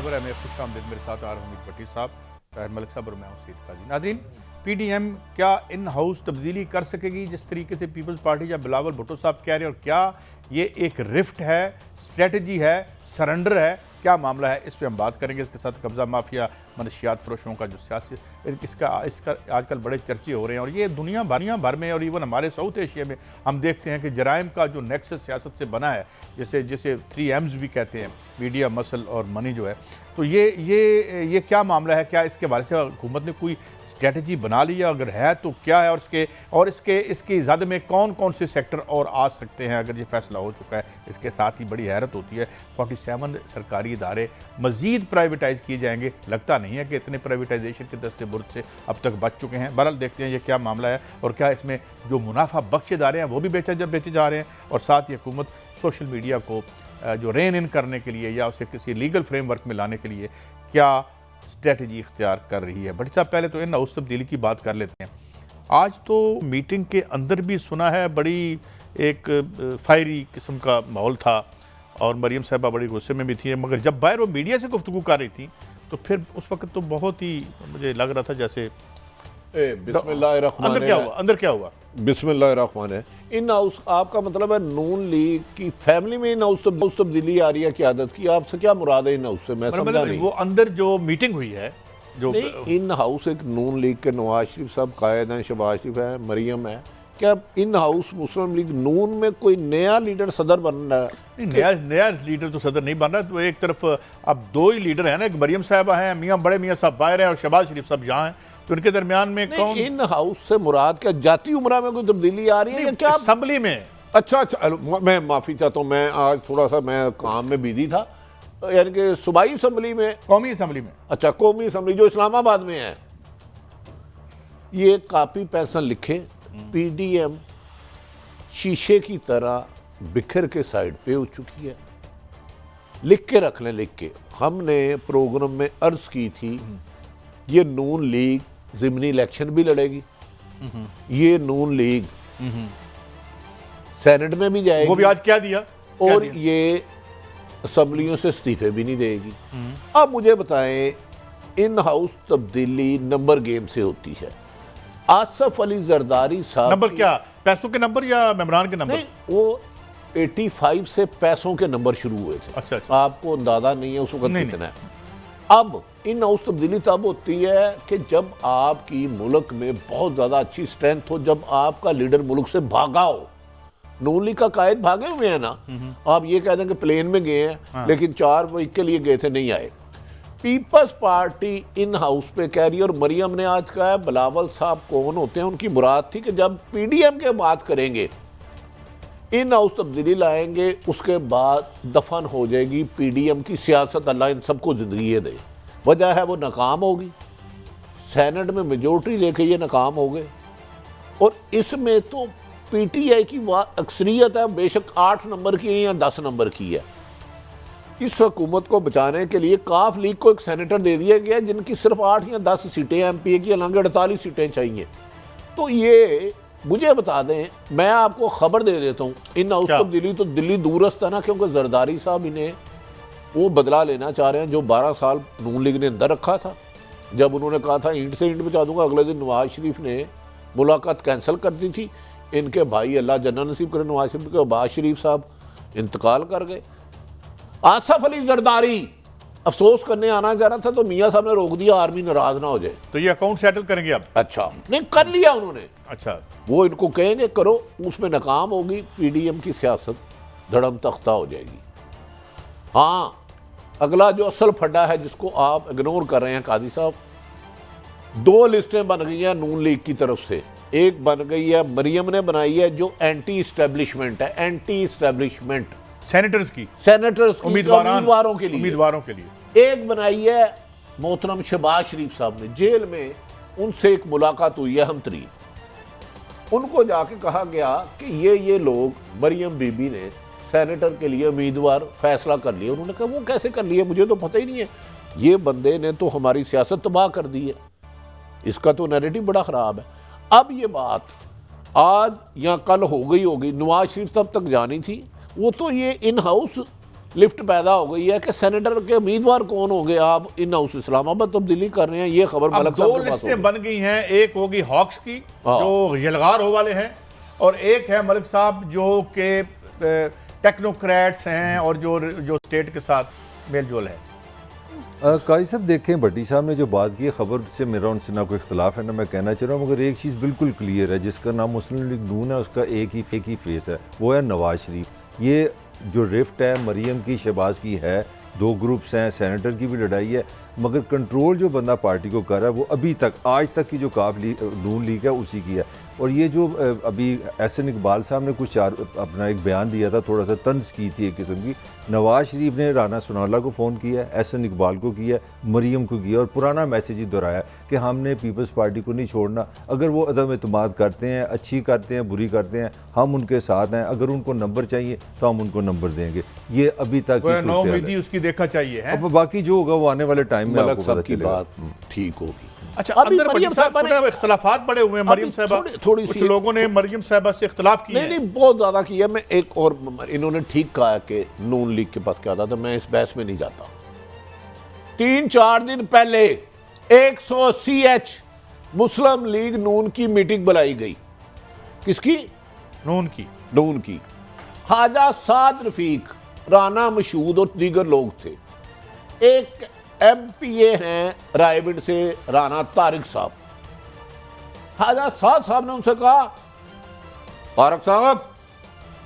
खबर है। मैं खुश आमदीद, मेरे साथ आ रहा हूँ भट्टी साहब, ताहिर मलिक साहब और मैं हूँ सईद काजी। नाज़रीन, PDM क्या इन हाउस तब्दीली कर सकेगी जिस तरीके से पीपल्स पार्टी या बिलावल भुट्टो साहब कह रहे हैं, और क्या ये एक रिफ्ट है, स्ट्रेटजी है, सरेंडर है, क्या मामला है, इस पर हम बात करेंगे। इसके साथ कब्जा माफिया, मनशियात फरोशों का जो सियासी इसका आजकल बड़े चर्चे हो रहे हैं, और ये दुनिया भर में और इवन हमारे साउथ एशिया में हम देखते हैं कि जराइम का जो नेक्सस सियासत से बना है, जिसे 3 M's भी कहते हैं, मीडिया, मसल और मनी जो है। तो ये क्या मामला है? क्या इसके बारे से हुकूमत ने कोई स्ट्रेटजी बना ली है? अगर है तो क्या है, और इसकी ज़द में कौन कौन से सेक्टर और आ सकते हैं अगर ये फैसला हो चुका है? इसके साथ ही बड़ी हैरत होती है, 47 सरकारी इदारे मज़ीद प्राइवेटाइज़ किए जाएंगे। लगता नहीं है कि इतने प्राइवेटाइजेशन के दस्ते बुर्द से अब तक बच चुके हैं। बहरहाल देखते हैं ये क्या मामला है, और क्या इसमें जो मुनाफा बख्श इदारे हैं वो भी बेचे जा रहे हैं, और साथ ही हुकूमत सोशल मीडिया को जो रेन इन करने के लिए या उसे किसी लीगल फ्रेमवर्क में लाने के लिए क्या स्ट्रेटजी इख्तियार कर रही है। बट साहब, पहले तो इन हाउस तब्दीली की बात कर लेते हैं। आज तो मीटिंग के अंदर भी सुना है बड़ी एक फायरी किस्म का माहौल था, और मरीम साहबा बड़ी गुस्से में भी थी, मगर जब बाहर वो मीडिया से गुफ्तगू कर रही थी तो फिर उस वक्त तो बहुत ही मुझे लग रहा था जैसे अंदर क्या हुआ। बिस्मिल्लाहिर्रहमान। इन हाउस, आपका मतलब है नून लीग की फैमिली में इन हाउस तब्दीली आ रही है क्यादत की? आपसे क्या मुराद है इन हाउस से? मैं समझा नहीं। वो अंदर जो मीटिंग हुई है, जो इन हाउस एक नून लीग के नवाज शरीफ साहब कायद हैं, शहबाज शरीफ है, मरियम है। क्या इन हाउस मुस्लिम लीग नून में कोई नया लीडर सदर बन रहा है? नया लीडर तो सदर नहीं बन रहा। तो एक तरफ अब दो ही लीडर हैं ना, एक मरियम साहबा हैं, बड़े मियाँ साहब बाहर हैं, और शहबाज शरीफ साहब यहाँ हैं। तो उनके दरमियान में कौन? इन हाउस से मुराद क्या जाती उम्रा में कोई तब्दीली आ रही है या क्या असेंबली में? अच्छा, मैं माफी चाहता हूँ, मैं आज थोड़ा सा मैं काम में बिजी था, यानी कि सूबाई असेंबली में, कौमी असेंबली में। अच्छा, कौमी असेंबली जो इस्लामाबाद में है। ये कॉपी पेंसिल लिखे, PDM शीशे की तरह बिखर के साइड पे हो चुकी है। लिख के रख लें, लिख के। हमने प्रोग्राम में अर्ज की थी ये नून लीग ज़िमनी इलेक्शन भी लड़ेगी, ये नून लीग सेनेट में भी जाएगी, वो भी आज क्या दिया, और ये असेंबलियों से इस्तीफे भी नहीं देगी। अब मुझे बताएं, इन हाउस तब्दीली नंबर गेम से होती है। आसफ अली जरदारी साहब नंबर क्या, पैसों के नंबर या मेम्बरान के नंबर? नहीं, वो 85 से पैसों के नंबर शुरू हुए थे। अच्छा। आपको अंदाजा नहीं है उस वक्त कितना है। अब इन हाउस तब्दीली तब होती है कि जब आपकी मुल्क में बहुत ज़्यादा अच्छी स्ट्रेंथ हो, जब आपका लीडर मुल्क से भागा हो। नून लीग का कायद भागे हुए हैं ना, आप ये कह दें कि प्लेन में गए हैं, हाँ। लेकिन 4 वीक के लिए गए थे, नहीं आए। पीपल्स पार्टी इन हाउस पे कह रही है, और मरियम ने आज कहा है बिलावल साहब कौन होते हैं, उनकी मुराद थी कि जब PDM के बात करेंगे, इन हाउस तब्दीली लाएंगे, उसके बाद दफन हो जाएगी PDM की सियासत। अल्लाह इन सबको जिंदगी दे। वजह है वो नाकाम होगी, सेनेट में मेजोरिटी लेके ये नाकाम हो गए, और इसमें तो PTI की अक्सरियत है, बेशक 8 नंबर की है या 10 नंबर की है। इस हुकूमत को बचाने के लिए काफ लीग को एक सेनेटर दे दिया गया जिनकी सिर्फ 8 या 10 सीटें MPA की, अलग 48 सीटें चाहिए। तो ये मुझे बता दें, मैं आपको खबर दे देता हूँ, इन हाउस तब्दीली तो दिल्ली दूरस्त है ना, क्योंकि जरदारी साहब इन्हें वो बदला लेना चाह रहे हैं जो 12 साल नून लीग ने अंदर रखा था। जब उन्होंने कहा था ईंट से ईंट बचा दूंगा, अगले दिन नवाज शरीफ ने मुलाकात कैंसिल कर दी थी। इनके भाई, अल्लाह जन्नत नसीब करे, नवाज शरीफ के अब्बास शरीफ साहब इंतकाल कर गए। आसफ अली जरदारी अफसोस करने आना चाह रहा था, तो मियाँ साहब ने रोक दिया, आर्मी नाराज ना हो जाए। तो ये अकाउंट सेटल करेंगे अब? अच्छा, नहीं कर लिया उन्होंने। अच्छा, वो इनको कहेंगे करो, उसमें नाकाम होगी, PDM की सियासत धड़म तख्ता हो जाएगी। हाँ, अगला जो असल फड्डा है जिसको आप इग्नोर कर रहे हैं काजी साहब, 2 लिस्टें बन गई हैं नून लीग की तरफ से। एक बन गई है, मरियम ने बनाई है, जो एंटी इस्टेब्लिशमेंट है, एंटी इस्टेब्लिशमेंट सेनेटर्स की उम्मीदवारों के लिए। एक बनाई है मोहतरम शहबाज शरीफ साहब ने, जेल में उनसे एक मुलाकात हुई है, हम 3। उनको जाके कहा गया कि ये लोग, मरियम बीबी ने सेनेटर के लिए उम्मीदवार फैसला कर लिया। उन्होंने कहा वो कैसे कर लिए, मुझे तो पता ही नहीं है, ये बंदे ने तो हमारी सियासत तबाह कर दी है, इसका तो नैरेटिव बड़ा ख़राब है। अब ये बात आज या कल हो गई होगी, नवाज शरीफ तब तक जानी थी, वो तो ये इन हाउस लिफ्ट पैदा हो गई है कि सेनेटर के उम्मीदवार कौन होंगे। आप इन हाउस इस्लामाबाद तब्दीली कर रहे हैं, ये खबर अब मलक दो साहब के पास लिस्टें होगी। बन गई हैं, एक होगी हॉक्स की हाँ। जो यलगार हो वाले हैं, और एक है मलिक साहब जो के टेक्नोक्रेट्स हैं और जो स्टेट के साथ मेल जोल है। काजी साहब देखें, भट्टी साहब ने जो बात की है, ख़बर से मेरा उनसे ना कोई इख्तलाफ है ना मैं कहना चाह रहा हूँ, मगर एक चीज़ बिल्कुल क्लियर है, जिसका नाम मुस्लिम लीग नून है, उसका एक ही फेस है, वो है नवाज शरीफ। ये जो रिफ्ट है मरीम की, शहबाज की है, दो ग्रुप्स हैं, सेनेटर की भी लड़ाई है, मगर कंट्रोल जो बंदा पार्टी को कर रहा है वो अभी तक आज तक की जो नून लीग है उसी की है। और ये जो अभी एहसन इकबाल साहब ने कुछ अपना एक बयान दिया था, थोड़ा सा तंज की थी एक किस्म की। नवाज शरीफ ने राना सनाउल्लाह को फ़ोन किया, एहसन इकबाल को किया, मरीम को किया, और पुराना मैसेज ही दोहराया कि हमने पीपल्स पार्टी को नहीं छोड़ना। अगर वो अदम एतमाद करते हैं, अच्छी करते हैं, बुरी करते हैं, हम उनके साथ हैं। अगर उनको नंबर चाहिए तो हम उनको नंबर देंगे। ये अभी तक की सूरत हाल है। उसकी देखा चाहिए है। अब बाकी जो होगा वो आने वाले टाइम में मलक आपको साहब पता की चलेगा। बात ठीक होगी। अच्छा, अभी अंदर मरियम मरियम साहबा साहब इख्तलाफात बड़े हुए हैं। मरियम साहबा थोड़ी कुछ सी लोगों ने मरियम साहबा से इख्तलाफ किए नहीं हैं। नहीं बहुत ज्यादा किया। मैं एक और, इन्होंने ठीक कहा कि नून लीग के पास क्या था, तो मैं इस बहस में नहीं जाता। 3-4 दिन पहले 180H मुस्लिम लीग नून की मीटिंग बुलाई गई। किसकी? नून की। नून की। ख्वाजा साद रफीक, राना मशहूद और दीगर लोग थे। एक MPA हैं रायविंड से, राना तारिक साहब। ख्वाजा साद साहब ने उनसे कहा, तारक साहब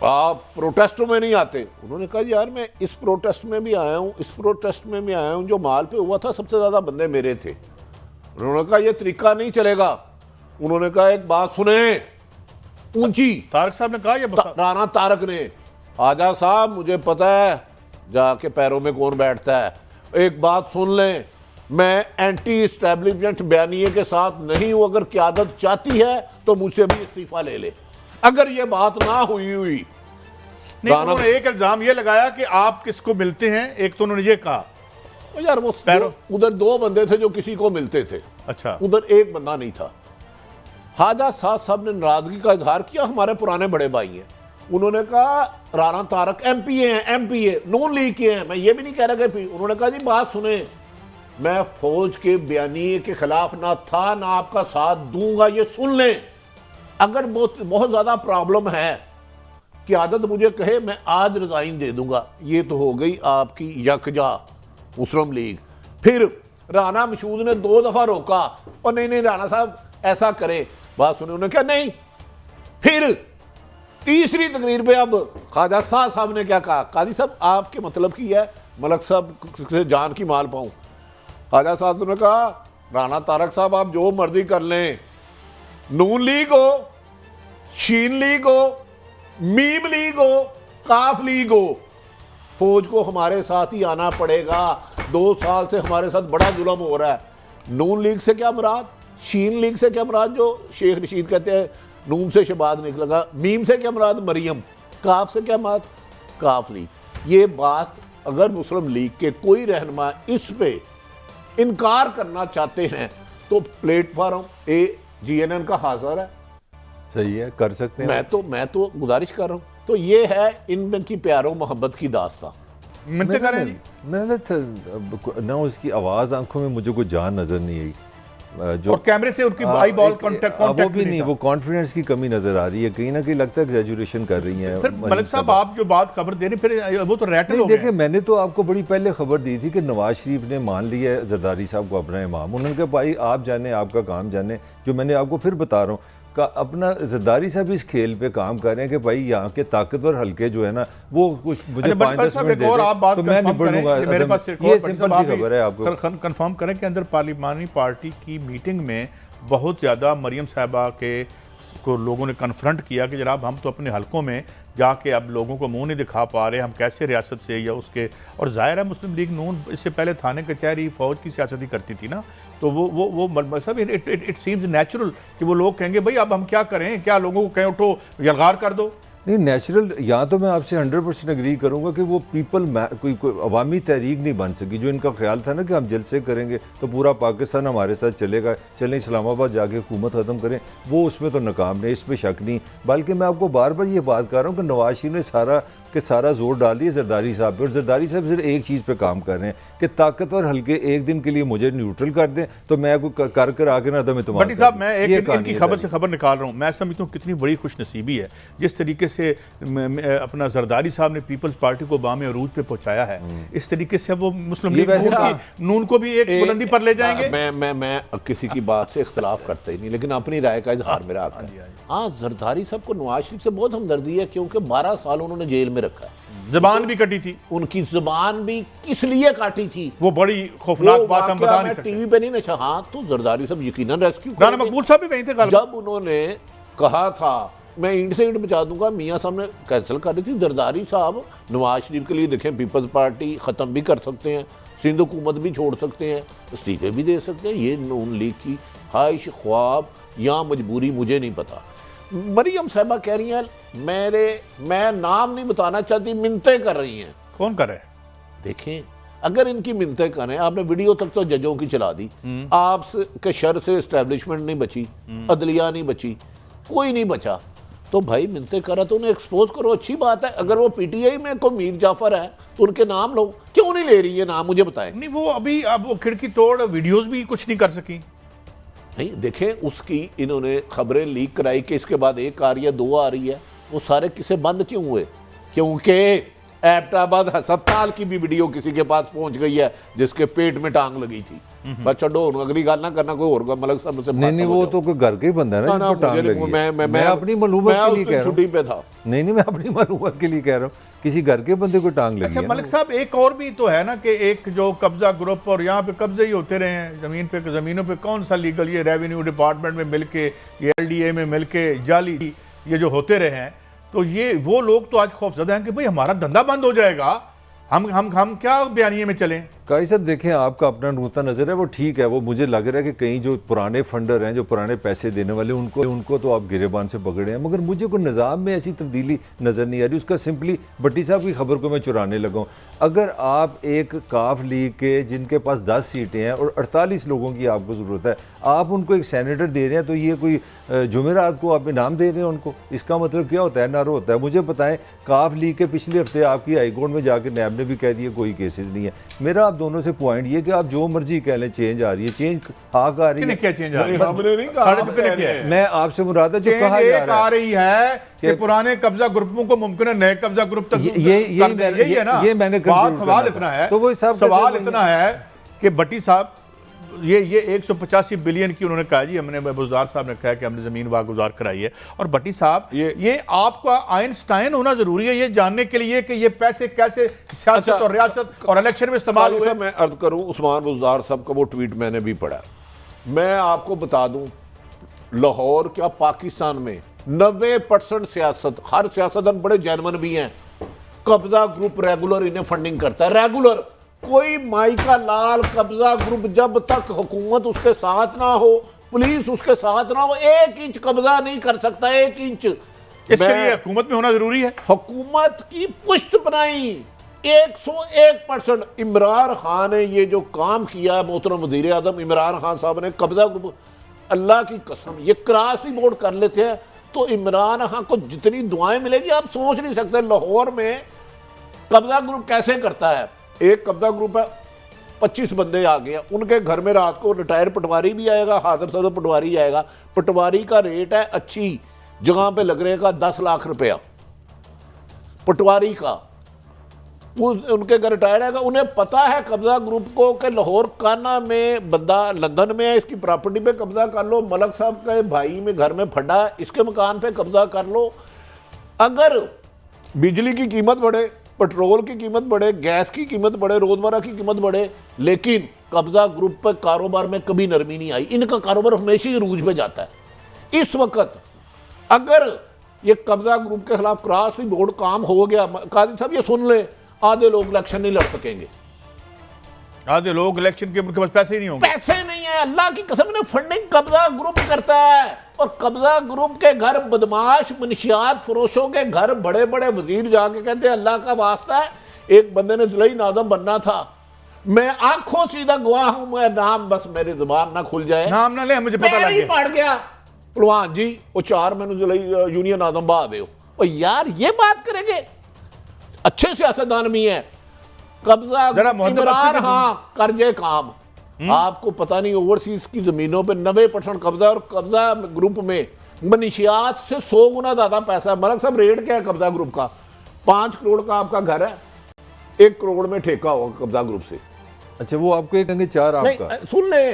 आप प्रोटेस्ट में नहीं आते। उन्होंने कहा यार मैं इस प्रोटेस्ट में भी आया हूं, इस प्रोटेस्ट में भी आया हूं, जो माल पे हुआ था सबसे ज्यादा बंदे मेरे थे। उन्होंने कहा यह तरीका नहीं चलेगा। उन्होंने कहा एक बात सुने ऊंची। तारक साहब ने कहा ये राना तारक ने, ख्वाजा साहब मुझे पता है जाके पैरों में कौन बैठता है, एक बात सुन लें, मैं एंटी इस्टेब्लिशमेंट बयानिए के साथ नहीं हूं। अगर क़यादत चाहती है तो मुझसे भी इस्तीफा ले ले। अगर ये बात ना हुई नहीं, तो उन्होंने एक इल्जाम ये लगाया कि आप किसको मिलते हैं। एक तो उन्होंने ये कहा यार वो उधर 2 बंदे थे जो किसी को मिलते थे। अच्छा, उधर एक बंदा नहीं था। ख्वाजा साहब ने नाराजगी का इजहार किया, हमारे पुराने बड़े भाई हैं। उन्होंने कहा राना तारक MPA हैं, MPA नून लीग के हैं, मैं ये भी नहीं कह रहा कि। उन्होंने कहा जी बात सुने, मैं फौज के बयानिए के खिलाफ ना था ना आपका साथ दूंगा, ये सुन लें। अगर बहुत ज्यादा प्रॉब्लम है, क़यादत मुझे कहे, मैं आज रिजाइन दे दूंगा। ये तो हो गई आपकी यकजा मुस्लिम लीग। फिर राना मशहूद ने 2 दफा रोका, और नहीं राना साहब ऐसा करे, बात सुने। उन्होंने कहा नहीं। फिर तीसरी तकरीर पे अब ख्वाजा साहब ने क्या कहा, काजी साहब आपके मतलब की है मलक साहब से जान की माल पाऊं। ख्वाजा साहब ने कहा राना तारक साहब आप जो मर्जी कर लें, नून लीग हो, शीन लीग हो, मीम लीग हो, काफ लीग हो, फौज को हमारे साथ ही आना पड़ेगा। 2 साल से हमारे साथ बड़ा जुल्म हो रहा है। नून लीग से क्या मुराद, शीन लीग से क्या मुराद, जो शेख रशीद कहते हैं नून से शहबाज निकलेगा, मीम से क्या मुराद मरियम, काफ से क्या मुराद काफ लीग। ये बात अगर मुस्लिम लीग के कोई रहनुमा इस पे इनकार करना चाहते हैं तो प्लेटफॉर्म GNN का हाजिर है। सही है, कर सकते हैं। मैं तो गुजारिश कर रहा हूँ। तो ये है इनकी प्यारो मोहब्बत की दास्तां। मिलते करें जी। मैंने ना उसकी आवाज़, आंखों में मुझे कोई जान नज़र नहीं आई। जो और कैमरे से उनकी आई बॉल कांटेक्ट वो भी नहीं, वो कॉन्फिडेंस की कमी नजर आ रही है, कहीं ना कहीं लगता है एग्जैजुरेशन कर रही हैं। फिर मलिक साहब आप जो बात खबर दे रहे फिर वो तो रैटल हो गया। देखिए मैंने तो आपको बड़ी पहले खबर दी थी कि नवाज शरीफ ने मान लिया है जरदारी साहब को अपना इमाम। उन्होंने कहा भाई आप जाने, आपका काम जाने। जो मैंने आपको फिर बता रहा हूँ का अपना जरदारी साहब इस खेल पे काम कर रहे हैं कि भाई यहाँ के ताकतवर हल्के जो है ना वो कुछ मुझे 5-10 मिनट दे दें तो मैं निपट लूंगा। मेरे पास ये सिंपल सी खबर है, आपको कंफर्म करें कि अंदर पार्लिमानी पार्टी की मीटिंग में बहुत ज़्यादा मरियम साहबा के को लोगों ने कन्फ्रंट किया कि जनाब हम तो अपने हलकों में जाके अब लोगों को मुंह नहीं दिखा पा रहे, हम कैसे रियासत से या उसके। और जाहिर है मुस्लिम लीग नून इससे पहले थाने कचहरी फौज की सियासत ही करती थी ना, तो वो सब इट सीम्स नेचुरल कि वो लोग कहेंगे भाई अब हम क्या करें, क्या लोगों को कहें उठो यलगार कर दो। नहीं नेचुरल, यहाँ तो मैं आपसे 100% एग्री करूँगा कि वो कोई अवामी तहरीक नहीं बन सकी। जो इनका ख्याल था ना कि हम जलसे करेंगे तो पूरा पाकिस्तान हमारे साथ चलेगा, चलें इस्लामाबाद जाके हुकूमत ख़त्म करें, वो उसमें तो नाकाम नहीं, इस पर शक नहीं। बल्कि मैं आपको बार बार ये बात कर रहा हूँ कि नवाज शरीफ ने सारा कि सारा जोर डाल दिया जरदारी साहब पे, और जरदारी साहब सिर्फ एक चीज़ पे काम कर रहे हैं कि ताकतवर हल्के एक दिन के लिए मुझे न्यूट्रल कर दें तो मैं कोई कर आके ना तो मैं तुम्हारा। भट्टी साहब, मैं एक इनकी खबर से खबर निकाल रहा हूँ, मैं समझता हूँ कितनी बड़ी खुशनसीबी है जिस तरीके से अपना जरदारी साहब ने पीपल्स पार्टी को बाम अरूज पे पहुंचाया है, इस तरीके से वो मुस्लिम लीग नून को भी एक बुलंदी पर ले जाएंगे। मैं किसी की बात से इख्तलाफ करता ही नहीं, लेकिन अपनी राय का इजहार मेरा हक है। हाँ, जरदारी साहब को नवाज शरीफ से बहुत हमदर्दी है क्योंकि 12 साल उन्होंने जेल में रखा है। जबान भी कटी थी उनकी, जुबान भी किस लिए काटी थी वो बड़ी खौफनाक बात हम बता नहीं सकते। टीवी पे नहीं नशा। हाँ, तो जरदारी साहब यकीनन रेस्क्यू राना मकबूल साहब भी वहीं थे। जब उन्होंने कहा था मैं ईंट से ईंट बचा दूंगा, मियाँ साहब ने कैंसिल कर दी थी। जरदारी साहब नवाज शरीफ के लिए देखें पीपल्स पार्टी ख़त्म भी कर सकते हैं, सिंध हुकूमत भी छोड़ सकते हैं, इस्तीफे भी दे सकते हैं। ये नून लीग की ख्वाहिश, ख्वाब या मजबूरी मुझे नहीं पता। मरियम साहबा कह रही हैं मैं नाम नहीं बताना चाहती, मिन्नतें कर रही हैं। कौन कर रहे? देखें, अगर इनकी मिन्नतें करें, आपने वीडियो तक तो जजों की चला दी, आपके शर से एस्टेब्लिशमेंट नहीं बची, अदलिया नहीं बची, कोई नहीं बचा, तो भाई मिन्नतें करा तो उन्हें एक्सपोज करो, अच्छी बात है। अगर वो पीटीआई में कोई मीर जाफर है तो उनके नाम लो, क्यों नहीं ले रही है नाम, मुझे बताएं। नहीं, वो अभी अब वो खिड़की तोड़ वीडियोस भी कुछ नहीं कर सकी। नहीं, देखें, उसकी इन्होंने खबरें लीक कराई कि इसके बाद एक आ रही है, 2 आ रही है, वो सारे किसे बंद क्यों हुए? क्योंकि एबटाबाद अस्पताल की भी वीडियो किसी के पास पहुंच गई है जिसके पेट में टांग लगी थी। बस छोड़ो, अगली गल ना करना, कोई और मलक साहब से नहीं, वो तो कोई घर के ही बंदा है ना जिसको टांग लगी है। मैं अपनी मालूमात के लिए कह रहा हूं, छुट्टी पे था। नहीं, मैं अपनी मालूमात के लिए कह रहा हूँ, किसी घर के बंदे को टांग लगी अच्छा है। मलिक साहब, एक और भी तो है ना कि एक जो कब्जा ग्रुप, और यहाँ पे कब्जे ही होते रहे हैं जमीन पे, जमीनों पे कौन सा लीगल, ये रेवेन्यू डिपार्टमेंट में मिलके, ये एलडीए में मिलके जाली ये जो होते रहे हैं, तो ये वो लोग तो आज खौफजदा हैं कि भाई हमारा धंधा बंद हो जाएगा, हम क्या बयानिए में चलें। काई साहब देखें, आपका अपना नुक्ता नज़र है, वो ठीक है, वो मुझे लग रहा है कि कहीं जो पुराने फंडर हैं, जो पुराने पैसे देने वाले, उनको तो आप गिरेबान से पकड़े हैं, मगर मुझे कोई निज़ाम में ऐसी तब्दीली नज़र नहीं आ रही। उसका सिंपली भट्टी साहब की खबर को मैं चुराने लगा हूँ। अगर आप एक काफ लीग के जिनके पास 10 सीटें हैं और 48 लोगों की आपको ज़रूरत है, आप उनको एक सेनेटर दे रहे हैं, तो ये कोई जुमेरात को आप इनाम दे रहे हैं उनको, इसका मतलब क्या होता है? नारो होता है। मुझे बताएं, काफ लीग के पिछले हफ्ते आपकी हाईकोर्ट में जाकर नैब ने भी कह दिया कोई केसेस नहीं है। मेरा आप दोनों से पॉइंट ये कि आप जो मर्जी कह लें, चेंज आ रही है, चेंज हाक आ रही है, क्या चेंज आ रही है? हमने नहीं कहा, मैं आपसे मुराद है जो कहा जा रहा है आ रही है कि पुराने कब्जा ग्रुपों को मुमकिन है नए कब्जा ग्रुप तक यही है ना। ये मैंने सवाल इतना है, तो वो सवाल इतना है कि भट्टी साहब ये 185 बिलियन की उन्होंने कहा जी, हमने बुज़दार साहब ने कहा कि हमने ज़मीन वागुजार कराई है। और भट्टी साहब, ये आपका आइंस्टाइन होना ज़रूरी है ये जानने के लिए कि ये पैसे कैसे सियासत और रियासत और इलेक्शन में इस्तेमाल हुए। मैं अर्ज करूं, उस्मान बुज़दार साहब का वो ट्वीट मैंने भी पढ़ा। मैं आपको बता दूं, लाहौर क्या पाकिस्तान में 90% सियासत, हर सियासतदान बड़े जेन्युइन भी हैं, कब्जा ग्रुप रेगुलर इन्हें फंडिंग करता है, रेगुलर। कोई माई का लाल कब्जा ग्रुप जब तक हुकूमत उसके साथ ना हो, पुलिस उसके साथ ना हो, 1 इंच कब्जा नहीं कर सकता, 1 इंच। इसके लिए हुकूमत में होना जरूरी है। हुकूमत की पुष्ट बनाई 101%। इमरान खान ने ये जो काम किया है, मोहतरम वज़ीर आज़म इमरान खान साहब ने, कब्जा ग्रुप, अल्लाह की कसम, ये क्रॉस ही बोर्ड कर लेते हैं तो इमरान खान को जितनी दुआएं मिलेगी आप सोच नहीं सकते। लाहौर में कब्जा ग्रुप कैसे करता है, एक कब्जा ग्रुप है, 25 बंदे आ गए, उनके घर में रात को रिटायर पटवारी भी आएगा, हाजिर सदर पटवारी आएगा। पटवारी का रेट है अच्छी जगह पे लग रहेगा 10 लाख रुपया पटवारी का। उनके घर रिटायर आएगा, उन्हें पता है कब्जा ग्रुप को कि लाहौर काना में बंदा लंदन में है, इसकी प्रॉपर्टी पे कब्जा कर लो, मलक साहब के भाई में घर में फटा है, इसके मकान पे कब्जा कर लो। अगर बिजली की कीमत बढ़े, पेट्रोल की कीमत बढ़े, गैस की कीमत बढ़े, रोजमर्रा की कीमत बढ़े, लेकिन कब्जा ग्रुप पर कारोबार में कभी नरमी नहीं आई। इनका कारोबार हमेशा ही रूज पे जाता है। इस वक्त अगर ये कब्जा ग्रुप के खिलाफ क्रॉस बोर्ड काम हो गया, काजी साहब ये सुन ले, आधे लोग इलेक्शन नहीं लड़ सकेंगे। आधे लोग इलेक्शन के उनके पास पैसे ही नहीं होंगे। पैसे नहीं है, अल्लाह की कसम ने फंडिंग कब्जा ग्रुप करता है। और कब्जा ग्रुप के घर बदमाश मनशियात फरोशों के घर बड़े बड़े वजीर जाके कहते हैं अल्लाह का वास्ता है, एक बंदे ने जुलई नाज़म बनना था, मैं आंखों सीधा गवाह हूं, मैं नाम बस मेरी जुबान ना खुल जाए, नाम ना ले, मुझे पता लग गया, पड़ गया पलवान जी वो 4 मैनू जुलई यूनियन आजम बहा दे। यार ये बात करेंगे, अच्छे सियासतदान भी हैं। कब्जा जरा मोहम्मद इमरान अफसर से हाँ कर जे काम। आपको पता नहीं ओवरसीज की जमीनों पे 90% कब्जा, और कब्जा ग्रुप में मनीशियात से 100 गुना ज्यादा पैसा है। मलक साहब रेट क्या है कब्जा ग्रुप का? 5 करोड़ का आपका घर है, 1 करोड़ में ठेका होगा कब्जा ग्रुप से। अच्छा, वो आपको एक कहेंगे 4 आपका। नहीं सुन ले,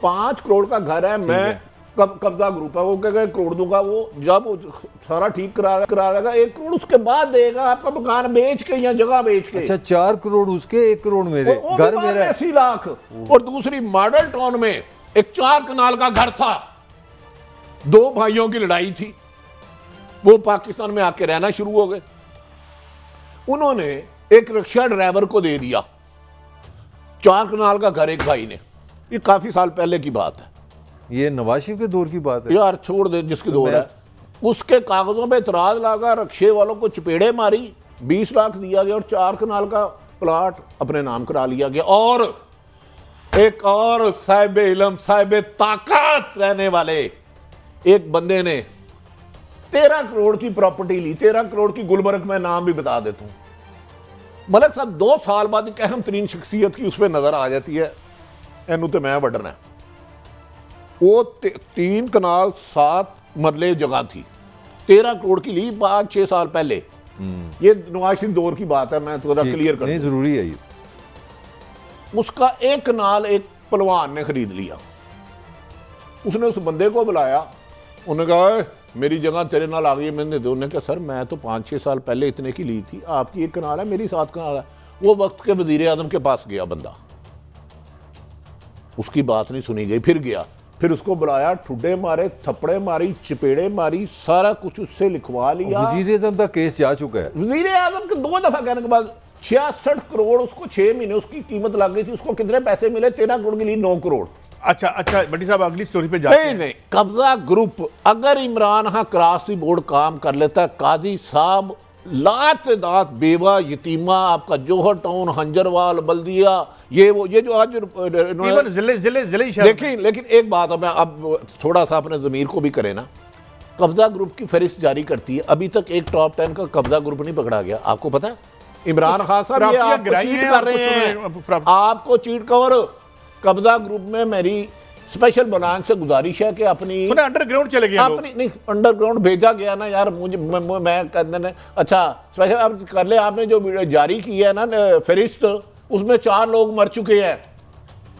5 करोड़ का घर है, मैं कब्जा ग्रुप है, वो क्या 1 करोड़ दूंगा, वो जब वो सारा ठीक करा लेगा 1 करोड़ उसके बाद देगा आपका मकान बेच के या जगह बेच के। अच्छा, 4 करोड़ उसके, 1 करोड़ मेरे, वो घर मेरा है। 80 लाख। और दूसरी मॉडल टाउन में एक 4 कनाल का घर था, 2 भाइयों की लड़ाई थी, वो पाकिस्तान में आके रहना शुरू हो गए। उन्होंने एक रिक्शा ड्राइवर को दे दिया 4 कनाल का घर एक भाई ने। ये काफी साल पहले की बात है, ये नवाज शरीफ के दौर की बात है यार छोड़ दे जिसके दौर है। उसके कागजों पे इतराज लगा, रिक्शे वालों को चपेड़े मारी, 20 लाख दिया गया और 4 कनाल का प्लाट अपने नाम करा लिया गया। और एक और साहिब इल्म, साहिब ताकत रहने वाले एक बंदे ने 13 करोड़ की प्रॉपर्टी ली। 13 करोड़ की, गुलबर्ग में नाम भी बता देता हूं। मलक साहब 2 साल बाद एक अहम तरीन शख्सियत की उस पर नजर आ जाती है, एनू तो मैं वडरना है। वो 3 कनाल 7 मरले जगह थी, 13 करोड़ की ली 5-6 साल पहले। ये नवाज शरीफ दौर की बात है, मैं थोड़ा क्लियर कर नहीं, जरूरी है ये। उसका 1 कनाल एक पहलवान ने खरीद लिया। उसने उस बंदे को बुलाया, उन्होंने कहा मेरी जगह तेरे नाल आ गई है, मैंने दे। उन्होंने कहा सर मैं तो 5-6 साल पहले इतने की ली थी, आपकी 1 कनाल है, मेरी 7 कनाल है। वो वक्त के वजीर आजम के पास गया बंदा, उसकी बात नहीं सुनी गई, फिर गया, फिर उसको बुलाया, ठुड्डे मारे, थप्पड़े मारी, चपेड़े मारी, सारा कुछ उससे लिखवा लिया। वजीर आजम का केस जा चुका है। वजीर आजम के 2 दफा कहने के बाद 66 करोड़ उसको 6 महीने उसकी कीमत लग गई थी। उसको कितने पैसे मिले? 13 करोड़ के लिए 9 करोड़। अच्छा अच्छा भट्टी साहब, अगली स्टोरी पे जाते हैं। नहीं, कब्जा ग्रुप अगर इमरान खान क्रॉस दी बोर्ड काम कर लेता है, काजी साहब लातेदात बेवा यतीमा, आपका जोहर टाउन, हंजरवाल, बल्दिया, ये जो आज जिले शहर। लेकिन एक बात है, मैं अब थोड़ा सा अपने ज़मीर को भी करें ना। कब्जा ग्रुप की फहरिस्त जारी करती है, अभी तक एक टॉप 10 का कब्जा ग्रुप नहीं पकड़ा गया। आपको पता है इमरान खान साहब ये आपको चीट कर रहे हैं, आपको चीट कर। कब्जा ग्रुप में मेरी स्पेशल बनान से गुजारिश है कि अपनी अंडरग्राउंड चले गए, अपनी नहीं अंडरग्राउंड भेजा गया ना यार, मुझे मैं कहते हैं अच्छा स्पेशल आप कर ले। आपने जो वीडियो जारी की है ना फहरिस्त, उसमें 4 लोग मर चुके हैं।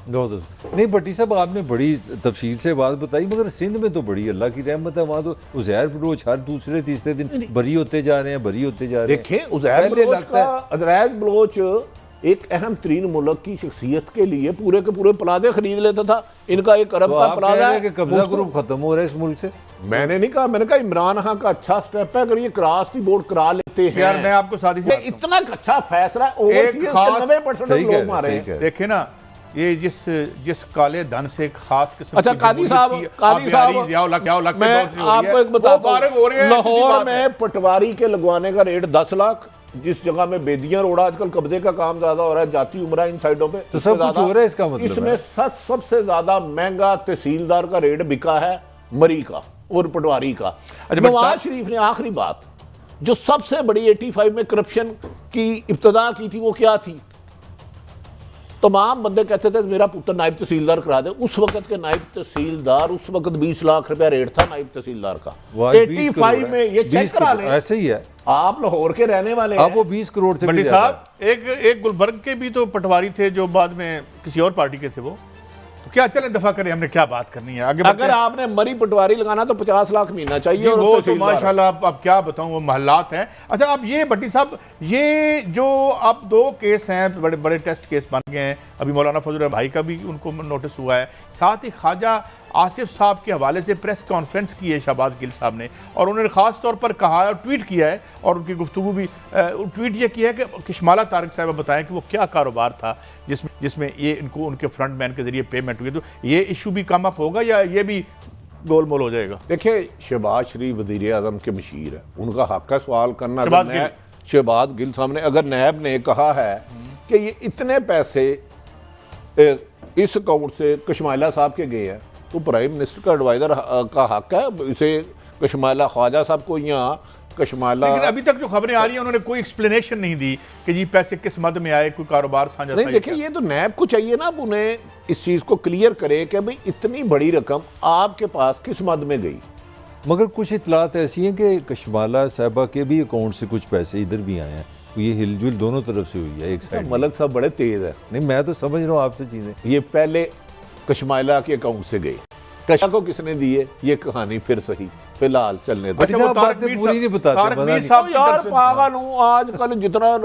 नहीं भट्टी साहब, आपने बड़ी तफसील से बात बताई, मगर सिंध में तो बड़ी अल्लाह की रहमत है, वहाँ तो उज़ैर बलोच हर दूसरे तीसरे दिन बरी होते जा रहे हैं, बरी होते जा रहे हैं। देखिए उज़ैर बलोच एक अहम तरीन मुल्क की शख्सियत के लिए पूरे के पूरे प्लाजे खरीद लेता था। इनका 1 अरब का प्लाजा है कि कब्जा ग्रुप खत्म हो रहा है इस मुल्क से। मैंने नहीं कहा, मैंने कहा इमरान खान का अच्छा स्टेप है अगर ये क्रॉस दी बोर्ड करा लेते हैं। यार मैं आपको सारी इतना अच्छा फैसला, ओवरसीज के 90% लोग मारे हैं। देखे ना, ये जिस काले धन से खास किस्म अच्छा कादी साहब मैं आपको एक बताता हूं, लाहौर में पटवारी के लगवाने का रेट 10 लाख, जिस जगह में बेदियां रोड आजकल कब्जे का काम ज्यादा हो रहा है, जाती उमरा इन साइडों पे, तो सब कुछ हो रहा है। इसका मतलब इसमें सबसे ज्यादा महंगा तहसीलदार का रेट बिका है मरी का और पटवारी का। नवाज शरीफ ने आखिरी बात जो सबसे बड़ी 85 में करप्शन की इब्तदा की थी वो क्या थी? तमाम बंदे कहते थे मेरा पुत्र नायब तहसीलदार करा दे। उस वक्त के नायब तहसीलदार, उस वक्त 20 लाख रुपया रेट था नायब तहसीलदार का। 85 में ये चेक करा लें, ऐसे ही है। आप लाहौर के रहने वाले अब वो 20 करोड़ से बड़ी साहब, एक गुलबर्ग के भी तो पटवारी थे जो बाद में किसी और पार्टी के थे। वो तो क्या, चलें दफा करें, हमने क्या बात करनी है आगे। अगर आपने मरी पटवारी लगाना तो 50 लाख महीना चाहिए। और वो तो माशाल्लाह अब क्या बताऊं, वो महलात हैं। अच्छा आप ये भट्टी साहब, ये जो अब 2 केस हैं, बड़े बड़े टेस्ट केस बन गए हैं। अभी मौलाना फजल भाई का भी उनको नोटिस हुआ है, साथ ही ख्वाजा आसिफ साहब के हवाले से प्रेस कॉन्फ्रेंस की है शहबाज गिल साहब ने, और उन्होंने ख़ास तौर पर कहा है और ट्वीट किया है, और उनकी गुफ्तगू भी ट्वीट ये किया है कि किशमाला तारिक साहब बताएं कि वो क्या कारोबार था जिसमें ये इनको उनके फ्रंट मैन के जरिए पेमेंट हुई। तो ये इशू भी कम अप होगा या ये भी गोलमोल हो जाएगा? देखिए शहबाज शरीफ वज़ीर आज़म के मशीर है, उनका हक है सवाल करना। शहबाज गिल साहब ने अगर नैब ने कहा है कि ये इतने पैसे इस अकाउंट से कशमाइला साहब के गए हैं, तो प्राइम मिनिस्टर का एडवाइज़र का हक है इसे कशमाइला ख्वाजा साहब को या कशमाला। लेकिन अभी तक जो खबरें आ रही हैं उन्होंने कोई एक्सप्लेनेशन नहीं दी कि जी पैसे किस मद में आए, कोई कारोबार साझा नहीं, देखिए ये तो नैब को चाहिए ना, अब उन्हें इस चीज़ को क्लियर करे कि भाई इतनी बड़ी रकम आपके पास किस मद में गई। मगर कुछ इतलात ऐसी हैं कि कशमाला साहबा के भी अकाउंट से कुछ पैसे इधर भी आए हैं, तो ये हिलजुल दोनों तरफ से हुई है एक साइड। मलक साहब बड़े तेज है। नहीं, मैं तो समझ रहा हूँ आपसे चीज़ें। ये पहले कशमाला के अकाउंट से गई, कशा को किसने दिए, ये कहानी फिर सही फिलहाल चलने दो। अच्छा, बातें पूरी नहीं बताते, तारक मजा मीर नहीं। साहब की यार तरफ से- पागल हूँ, आजकल जितना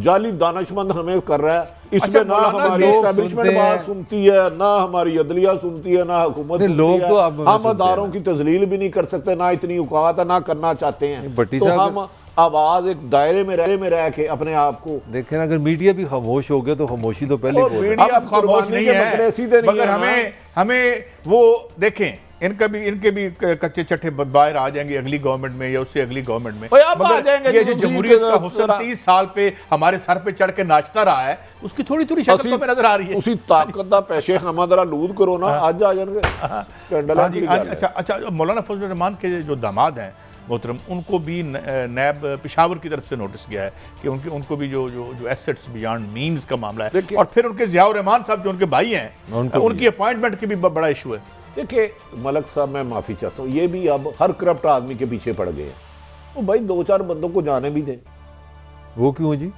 जाली दानिशमंद हमें कर रहा है, इसमें अच्छा, ना मौलाना, हमारी लोग एस्टैब्लिशमेंट सुनते हैं। बात सुनती है, ना हमारी अदलिया सुनती है, ना हुकूमत नहीं, सुनती लोग है। तो आप हमें हम सुनते अदारों हैं। की तजलील भी नहीं कर सकते, ना इतनी औकात है, ना करना चाहते हैं। भट्टी तो साहब- हम आवाज एक दायरे में रह के अपने आप को। देखें ना, अगर मीडिया भी खामोश हो गया तो खामोशी तो पहले और बोल रहे हैं। मीडिया अब खामोश कुर्बानी नहीं के बकरे है, सीधे नहीं मगर है, हमें वो देखें, इनके भी कच्चे चट्टे बाहर आ जाएंगे अगली गवर्नमेंट में या उससे अगली गवर्नमेंट में। ओए, अब आ मगर जाएंगे ये जो जो जमहूरियत का मुस्लिम हुस्न के 30 साल पे हमारे सर पे चढ़ के नाचता रहा है, उसकी थोड़ी थोड़ी शक्ल तो में नजर आ रही है। उसी ताकत दा पैसे हम जरा लूद करो ना, आज आ जाएंगे स्कैंडल हाँ है जी, की हाँ गल जी, है। अच्छा, मौलाना फजल रहमान के जो दामाद हैं मोहतरम, उनको भी नैब पेशावर की तरफ से नोटिस गया है कि उनको भी जो एसेट्स बियॉन्ड मीन्स का मामला है, देखिए- और फिर उनके जियाउर रहमान साहब जो उनके भाई हैं, उनको भी उनकी अपॉइंटमेंट की भी बड़ा इशू है। देखिए मलक साहब, मैं माफी चाहता हूँ, ये भी अब हर करप्ट आदमी के पीछे पड़ गए हैं। वो भाई 2-4 बंदों को जाने भी दें। वो क्यों जी?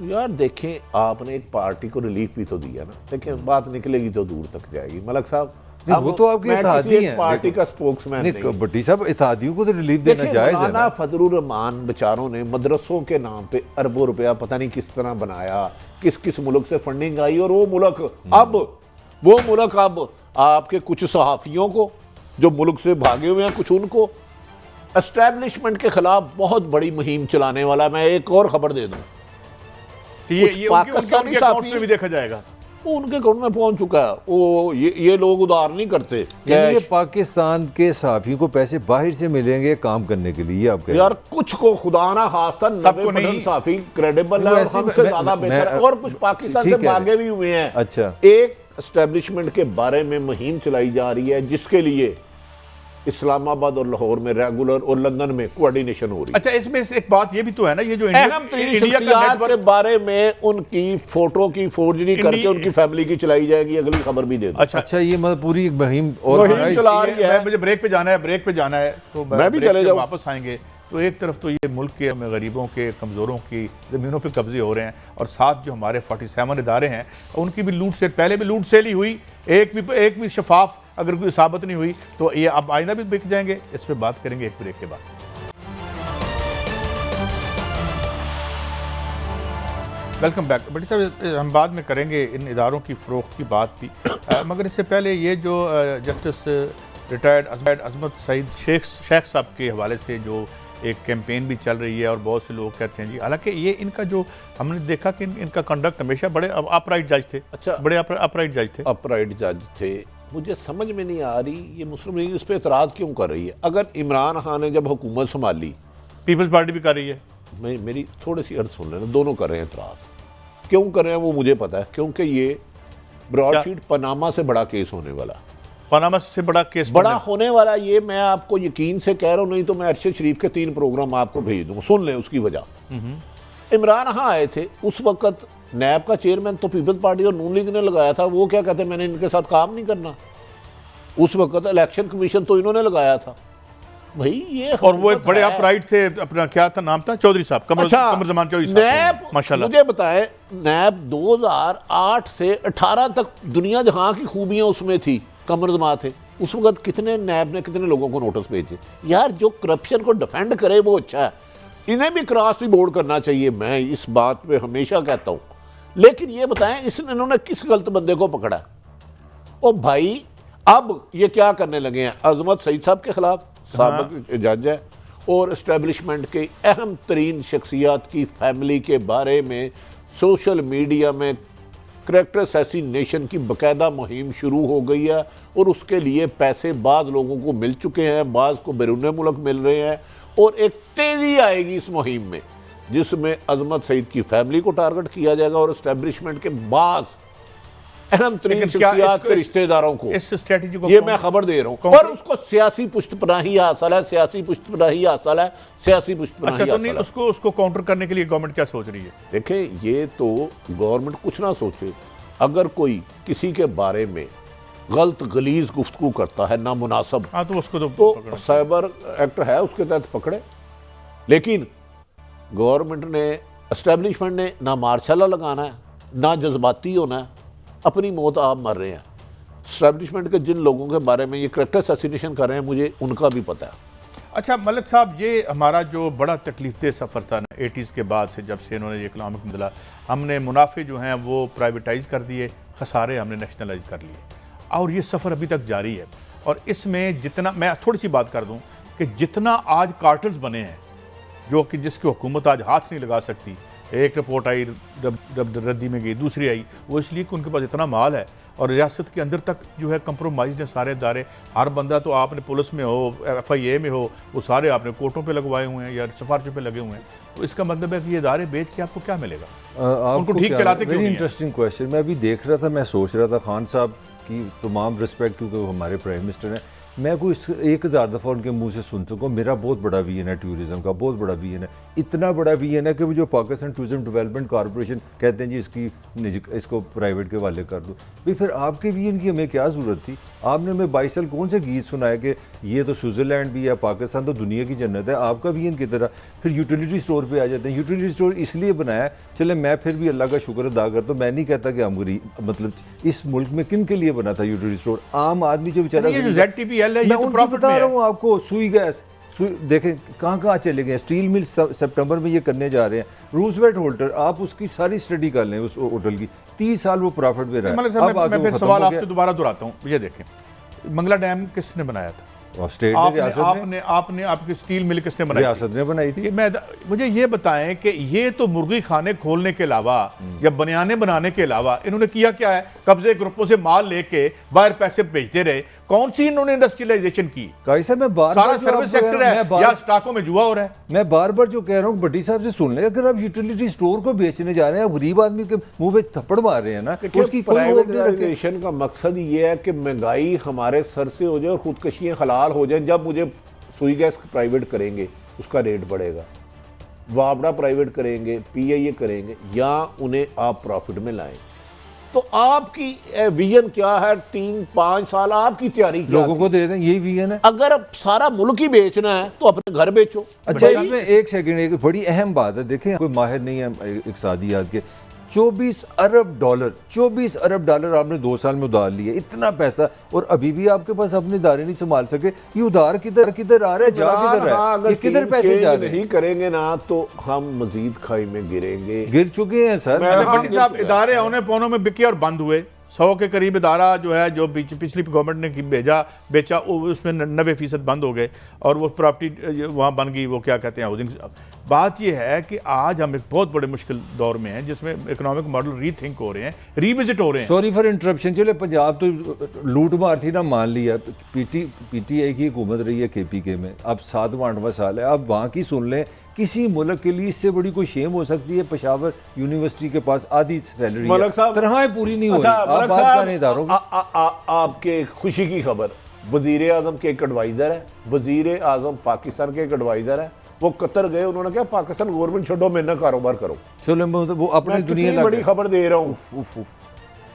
यार देखें, आपने एक पार्टी को रिलीफ भी तो दिया ना। देखें, बात निकलेगी तो दूर तक जाएगी। मलक साहब, नहीं, अब वो तो आपके मैं किसी इत्तेहादी एक हैं, पार्टी देखो। का स्पोक्समैन नहीं, नहीं। भट्टी साहब, इत्तेहादियों को तो रिलीफ देना देखिए, जायज है मौलाना ना। फजलुर रहमान बेचारों ने मदरसों के नाम पे अरबों रुपया पता नहीं किस तरह बनाया, किस किस मुल्क से फंडिंग आई, और वो मुल्क अब आपके कुछ सहाफियों को जो मुल्क से भागे हुए हैं, कुछ उनको एस्टैब्लिशमेंट के खिलाफ बहुत बड़ी मुहिम चलाने वाला। मैं एक और खबर दे दूं, ये कुछ उनके पाकिस्तानी उनके अकाउंट साथी- में भी देखा जाएगा। वो उनके अकाउंट में पहुंच चुका है। वो ये लोग उधार नहीं करते यानी ये कैश। पाकिस्तान के सहाफियों को पैसे बाहर से मिलेंगे काम करने के लिए, आप कह रहे हैं? यार कुछ को खुदा ना खास्ता सबको 90% नहीं। साफी क्रेडिबल है वो और ऐसे हमसे मैं- ज्यादा मैं- बेहतर है, और कुछ पाकिस्तान ठीक से कह रहे भागे भी हुए हैं। अच्छा। एक एस्टेब्लिशमेंट के बारे में मुहिम चलाई जा रही है जिसके लिए इस्लामाबाद और लाहौर में रेगुलर और लंदन में कोऑर्डिनेशन हो रही है। अच्छा, इसमें से एक बात ये भी तो है ना, ये जो अहम तरीन इंडिया का शख्सियात के नेटवर्क। बारे में उनकी फोटो की फोर्जरी करके उनकी फैमिली की चलाई जाएगी। अगली खबर भी दे दो। अच्छा, ये मतलब पूरी एक मुहिम और मुहिम बनाई- चला रही है। मुझे ब्रेक पे जाना है, तो मैं भी ब्रेक चले से जाऊं। वापस आएंगे। तो एक तरफ तो ये मुल्क के गरीबों के, कमज़ोरों की ज़मीनों पे कब्जे हो रहे हैं, और साथ जो हमारे 47 इदारे हैं उनकी भी लूट से पहले भी लूट सेल ही हुई, एक भी शफाफ अगर कोई साबित नहीं हुई, तो ये अब आइंदा भी बिक जाएंगे। इस पर बात करेंगे एक ब्रेक के बाद। Welcome back. बड़ी साहब, हम बाद में करेंगे इन इदारों की फ़रोख्त की बात भी, मगर इससे पहले ये जो जस्टिस रिटायर्ड अजमत सईद शेख साहब के हवाले से जो एक कैंपेन भी चल रही है, और बहुत से लोग कहते हैं जी, हालांकि ये इनका जो हमने देखा कि इनका कंडक्ट हमेशा बड़े अपराइट जज थे। अच्छा, बड़े अपराइट जज थे। अपराइट जज थे। मुझे समझ में नहीं आ रही ये मुस्लिम लीग इस पर एतराज़ क्यों कर रही है। अगर इमरान खान ने जब हुकूमत संभाली, पीपल्स पार्टी भी कर रही है। मेरी थोड़ी सी अर्थ सुन लेना, दोनों कर रहे हैं एतराज़। क्यों कर रहे हैं वो मुझे पता है, क्योंकि ये ब्रॉडशीट पनामा से बड़ा केस होने वाला। पनामा से बड़ा केस बड़ा होने वाला, ये मैं आपको यकीन से कह रहा हूँ, नहीं तो मैं अरशद शरीफ के 3 प्रोग्राम आपको भेज दूंगा, सुन लें उसकी वजह। इमरान खान आए थे उस वक्त, नैब का चेयरमैन तो पीपल्स पार्टी और नून लीग ने लगाया था। वो क्या कहते हैं, मैंने इनके साथ काम नहीं करना। उस वक्त इलेक्शन कमीशन तो इन्होंने लगाया था भाई। ये और वो एक हुकूमत बड़े है। अपराइट थे, अपना क्या था नाम था, चौधरी साहब, कमर जमान चौधरी साहब, नैब, माशाल्लाह। मुझे बताएं, नैब 2008 से 18 तक दुनिया जहां की खूबियां उसमें थी, कमर जमा थे। उस वक्त कितने नैब ने कितने लोगों को नोटिस भेजे। यार जो करप्शन को डिफेंड करे वो अच्छा है, इन्हें भी क्रॉस रिपोर्ट करना चाहिए। मैं इस बात पे हमेशा कहता हूँ। लेकिन ये बताएं, इन्होंने किस गलत बंदे को पकड़ा? ओ भाई, अब ये क्या करने लगे हैं, अजमत सईद साहब के खिलाफ साबिक जज है, और एस्टेब्लिशमेंट के अहम तरीन शख्सियात की फैमिली के बारे में सोशल मीडिया में करैक्टर असैसिनेशन की बाकायदा मुहिम शुरू हो गई है, और उसके लिए पैसे बाज़ लोगों को मिल चुके हैं, बाज़ को बैरून मुल्क मिल रहे हैं, और एक तेज़ी आएगी इस मुहिम में जिसमें अजमत सईद की फैमिली को टारगेट किया जाएगा, और एस्टेब्लिशमेंट के बाज़ अहम तरीन लेकिन क्या शख्सियात के रिश्तेदारों को इस स्ट्रेटेजी को ये मैं खबर दे रहा हूँ, और उसको सियासी पुष्टपनाही हासिल है, सियासी पुष्टपनाही हासिल है, सियासी पुष्टपनाही अच्छा, तो हासिल नहीं है। उसको काउंटर करने के लिए गवर्नमेंट क्या सोच रही है? देखें, ये तो गवर्नमेंट कुछ ना सोचे, अगर कोई किसी के बारे में गलत गलीज गुफ्तगू करता है ना मुनासब, हाँ, तो उसको तो पकड़ो। साइबर एक्ट है, उसके तहत पकड़े। लेकिन गवर्नमेंट ने, एस्टेब्लिशमेंट ने ना मार्शल लगाना है, ना जज्बाती होना है, अपनी मौत आप मर रहे हैं। एस्टेब्लिशमेंट के जिन लोगों के बारे में ये करेक्टर असैसिनेशन कर रहे हैं, मुझे उनका भी पता है। अच्छा मलिक साहब, ये हमारा जो बड़ा तकलीफदेह सफ़र था ना 80s के बाद से, जब से इन्होंने ये इकनॉमिक बदला, हमने मुनाफे जो हैं वो प्राइवेटाइज कर दिए, खसारे हमने नेशनलाइज कर लिए, और ये सफ़र अभी तक जारी है। और इसमें जितना, मैं थोड़ी सी बात कर दूं कि जितना आज कार्टल्स बने हैं जो कि जिसकी हुकूमत आज हाथ नहीं लगा सकती, एक रिपोर्ट आई रद्दी में गई, दूसरी आई, वो इसलिए कि उनके पास इतना माल है और रियासत के अंदर तक जो है कंप्रोमाइज ने सारे इदारे, हर बंदा तो आपने पुलिस में हो, FIA में हो, वो सारे आपने कोर्टों पे लगवाए हुए हैं या सिफारिशों पे लगे हुए हैं। तो इसका मतलब है कि ये इदारे बेच के आपको क्या मिलेगा? उनको ठीक चलाते क्यों नहीं है? Interesting question. मैं अभी देख रहा था, मैं सोच रहा था, खान साहब की तमाम रिस्पेक्ट क्योंकि वो हमारे प्राइम मिनिस्टर हैं, मैं कोई 1000 दफ़ा उनके मुंह से सुन चुका हूँ, मेरा बहुत बड़ा विजन है टूरिज़्म का, बहुत बड़ा विजन है, इतना बड़ा विजन है कि वो जो पाकिस्तान टूरिज़्म डेवलपमेंट कॉर्पोरेशन कहते हैं जी इसको प्राइवेट के हवाले कर दो। भाई फिर आपके विजन की हमें क्या ज़रूरत थी? आपने हमें 22 साल कौन से गीत सुनाया कि ये तो स्विट्ज़रलैंड भी है, पाकिस्तान तो दुनिया की जन्नत है, आपका विजन की तरह फिर यूटिलिटी स्टोर पे आ जाते हैं। यूटिलिटी स्टोर इसलिए बनाया, चले मैं फिर भी अल्लाह का शुक्र अदा करता हूँ, मैं नहीं कहता कि हम गरीब, मतलब इस मुल्क में किन के लिए बना था यूटिलिटी स्टोर? आम आदमी जो बेचारा, ये जो ZTPL है, ये तो प्रॉफिट बता रहा हूँ आपको, सुई गैस देखें कहाँ चले गए, स्टील मिल सितंबर में ये करने जा रहे हैं, रूजवेल्ट होटल, आप उसकी सारी स्टडी कर लें उस होटल की, 30 साल वो प्रॉफिट में रहा है। मैं फिर सवाल आपसे दोबारा दोहराता हूँ, ये देखें, मंगला डैम किसने बनाया था? स्टेट ने, रियासत ने। आपने आपकी स्टील मिल किसने बनाई? रियासत ने बनाई थी। मुझे ये बताएं कि ये तो मुर्गी खाने खोलने के अलावा या बनियाने बनाने के अलावा इन्होंने किया क्या है? कब्जे ग्रुपों से माल लेके बाहर पैसे भेजते रहे, कौन सी इन्होंने इंडस्ट्रियलाइजेशन की? सारा सर्विस सेक्टर है या स्टॉकों में जुआ हो रहा है? मैं बार बार जो कह रहा हूँ भट्टी साहब से सुन ले, अगर आप यूटिलिटी स्टोर को बेचने जा रहे हैं, गरीब आदमी के मुंह पे थप्पड़ मार रहे हैं ना, उसकी प्राइवेटाइजेशन का मकसद ये है कि महंगाई हमारे सर से हो जाए और खुदकशियाँ हलाल हो जाए। जब मुझे सुई गैस प्राइवेट करेंगे उसका रेट बढ़ेगा, वापड़ा प्राइवेट करेंगे, PIA करेंगे, या उन्हें आप प्रॉफिट में लाएं। तो आपकी विजन क्या है? 3-5 साल आपकी तैयारी क्या लोगों को दे दें, यही विजन है। अगर अब सारा मुल्क ही बेचना है तो अपने घर बेचो। अच्छा, इसमें एक सेकंड, एक बड़ी अहम बात है, देखें कोई माहिर नहीं है इक़्तिसादियात के, 24 अरब डॉलर आपने 2 साल में उधार लिए, इतना पैसा, और अभी भी आपके पास अपने इदारे नहीं संभाल सके। ये उधार किधर आ रहा है, जा किधर रहा है, किधर पैसे जा रहे हैं? नहीं करेंगे ना तो हम मजीद खाई में गिरेंगे। गिर चुके हैं सर। भट्टी साहब, इदारे औने पौनों में बिके और बंद हुए। 100 के करीब इदारा जो है, जो पिछली गवर्नमेंट ने बेचा, उसमें 90% बंद हो गए और वो प्रॉपर्टी वहाँ बन गई, वो क्या कहते हैं, हाउसिंग। बात ये है कि आज हम एक बहुत बड़े मुश्किल दौर में हैं जिसमें इकोनॉमिक मॉडल रीथिंक हो रहे हैं, रिविजिट हो रहे हैं। Sorry for interruption. चले पंजाब तो लूट मार थी ना, मान लिया, PTI की हुकूमत रही है KPK में, अब 7वां-8वां साल है। अब वहाँ की सुन लें, किसी मुल्क के लिए इससे बड़ी कोई शेम हो सकती है? पेशावर यूनिवर्सिटी के पास आधी सैलरी है, तनख्वाहें पूरी नहीं हो रही, आप बात कर रहे इदारों की। आपके खुशी की खबर, वजीर आजम के एक एडवाइजर है, वजीर आजम पाकिस्तान के एक एडवाइजर है, वो कतर गए, उन्होंने कहा पाकिस्तान गवर्नमेंट छोड़ो, मेरे ना कारोबार करो। चलो वो अपनी दुनिया बड़ी खबर दे रहा हूँ,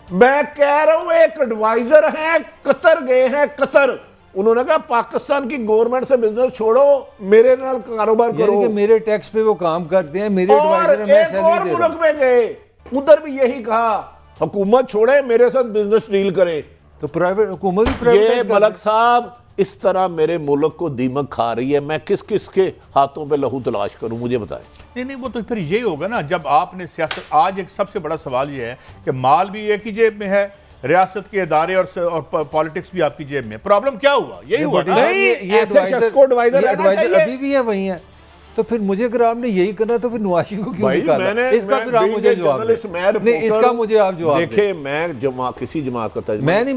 मैं कह रहा हूँ एक एडवाइजर है, कतर गए हैं, कतर, उन्होंने कहा पाकिस्तान की गवर्नमेंट से बिजनेस छोड़ो, मेरे नाल कारोबार करो। कि मेरे टैक्स पे वो काम करते हैं, मेरे एडवाइजर हैं, मैं सैलरी दे रहा हूं। मुल्क में गए, उधर भी यही कहा, हुकूमत छोड़े, मेरे साथ बिजनेस डील करे। तो प्राइवेट हुकूमत भी प्राइवेटाइज कर, मलक साहब इस तरह मेरे मुल्क को दीमक खा रही है, मैं किस किस के हाथों पे लहू तलाश करूं, मुझे बताएं। नहीं, वो तो फिर यही होगा ना, जब आपने सियासत, आज एक सबसे बड़ा सवाल ये है कि माल भी एक ही जेब में है, रियासत के इदारे और पॉलिटिक्स भी आपकी जेब में। प्रॉब्लम क्या हुआ? यही हुआ ना। ये एडवाइजर अभी भी है, वही है। तो फिर मुझे, अगर आपने यही करना तो फिर नवाशी को क्यों निकाला? इसका फिर आप मुझे जवाब नहीं, इसका मुझे आप जवाब देखिए, मैं किसी जमात का तर्जुमा, मैंने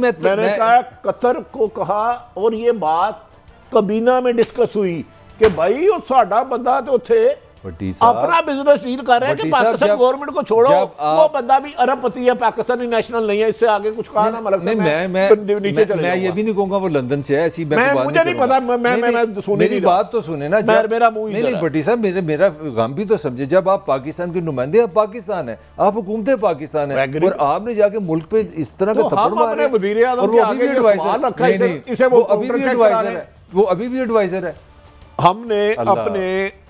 कहा कतर को कहा, और ये बात कबीना में डिस्कस हुई कि भाई वो साडा बंदा तो थे भट्टी साहब अपना बिजनेस डील कर रहे हैं कि भट्टी साहब, पाकिस्तान जब- गवर्नमेंट को छोड़ो, जब आप- वो बंदा भी अरबपति है, पाकिस्तानी नेशनल नहीं है, इससे आगे कुछ कहा ना मलक नहीं, साहब, नीचे चले मैं ये जाऊंगा। भी नहीं कहूंगा वो लंदन से है, ऐसी मैं- बात मुझे नहीं करूंगा। पता, मैं सुन ही मेरी नहीं रहा। बात तो सुने ना, मेरा मुंह नहीं इधर नहीं है। भट्टी साहब, मेरा गम भी तो समझे। जब आप पाकिस्तान के नुमाइंदे, आप पाकिस्तान है, आप हुकूमत पाकिस्तान है, Agree। और आपने जाके मुल्क पे इस तरह का तो थप्पड़ हम मारे अपने हैं, वज़ीर आज़म और के वो आगे अभी भी जो एडवाइजर सवाल रखा नहीं, है, नहीं, इसे वो अभी भी counter check एडवाइजर करा है, वो अभी भी एडवाइजर है। हमने अल्लाह। अपने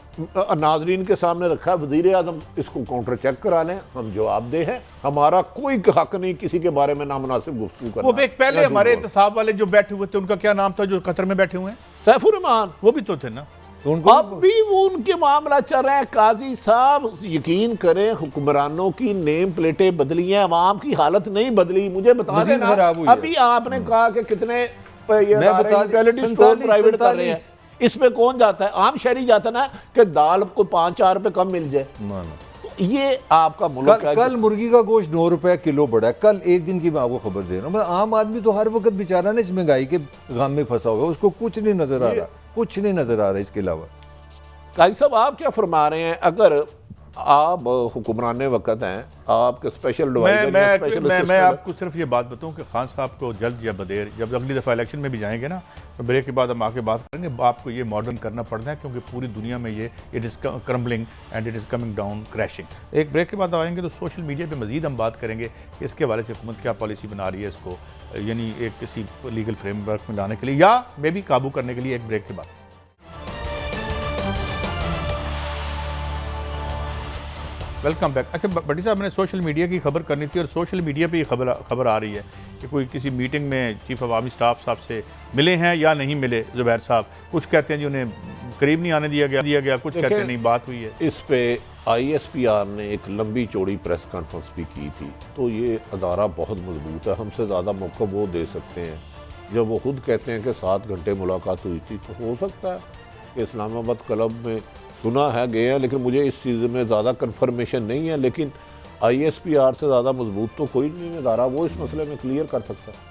नाजरीन के सामने रखा, वज़ीर आज़म इसको काउंटर चेक करा लें, हम जवाबदेह हैं, हमारा कोई हक नहीं किसी के बारे में नामुनासिब गुफ्तगू करना। वो एक पहले हमारे एहतसाब वाले जो बैठे हुए थे, उनका क्या नाम था जो कतर में बैठे हुए हैं? सैफुर रहमान, वो भी तो थे ना। तो उनको अब भी वो उनके मामला चल रहे हैं। काजी साहब यकीन करें, हुक्मरानों की नेम प्लेटें बदली हैं, अवाम की हालत नहीं बदली। मुझे बता मज़ीद देना, खराब हुई है। अभी आपने कहा कि कितने मैं बता यूटिलिटी स्टोर प्राइवेट कर रहे हैं, इसमें कौन जाता है? आम शहरी जाता ना कि दाल को 5-4 रुपए कम मिल जाए। तो ये आपका मुल्क है। कल मुर्गी का गोश्त 9 रुपए किलो बढ़ा है, कल एक दिन की मैं आपको खबर दे रहा हूँ। आम आदमी तो हर वक्त बेचारा ना इस महंगाई के गम में फंसा हुआ है, उसको कुछ नहीं नजर आ रहा, कुछ नहीं नजर आ रहा इसके अलावा। काजी साहब, आप क्या फरमा रहे हैं? अगर आप हुक्मरान वक्त हैं, आपके स्पेशल एडवाइजर या स्पेशल मैं असिस्टेंट- आपको सिर्फ ये बात बताऊं कि खान साहब को जल्द या बदेर, जब अगली दफ़ा इलेक्शन में भी जाएंगे ना, तो ब्रेक के बाद हम आके बात करेंगे, आपको ये मॉडर्न करना पड़ना है, क्योंकि पूरी दुनिया में ये it is crumbling and it is coming down, crashing. एक ब्रेक के बाद आएंगे तो सोशल मीडिया पे मजीद हम बात करेंगे कि इसके हवाले से हुकूमत क्या पॉलिसी बना रही है, इसको यानी एक किसी लीगल फ्रेमवर्क में लाने के लिए या मे भी काबू करने के लिए। एक ब्रेक के बाद वेलकम बैक। अच्छा भट्टी साहब, मैंने सोशल मीडिया की खबर करनी थी, और सोशल मीडिया पे ये खबर आ रही है कि कोई किसी मीटिंग में चीफ अवामी स्टाफ साहब से मिले हैं या नहीं मिले ज़ुबैर साहब। कुछ कहते हैं जी उन्हें करीब नहीं आने दिया गया, कुछ कहते हैं नहीं बात हुई है। इस पे ISPR ने एक लंबी चौड़ी प्रेस कॉन्फ्रेंस भी की थी। तो ये अदारा बहुत मजबूत है, हमसे ज़्यादा मौका वो दे सकते हैं। जब वो खुद कहते हैं कि 7 घंटे मुलाकात हुई थी, तो हो सकता है कि इस्लामाबाद क्लब में सुना है गए हैं, लेकिन मुझे इस चीज़ में ज़्यादा कन्फर्मेशन नहीं है। लेकिन ISPR से ज़्यादा मजबूत तो कोई नहीं है अदारा, वो इस मसले में क्लियर कर सकता है।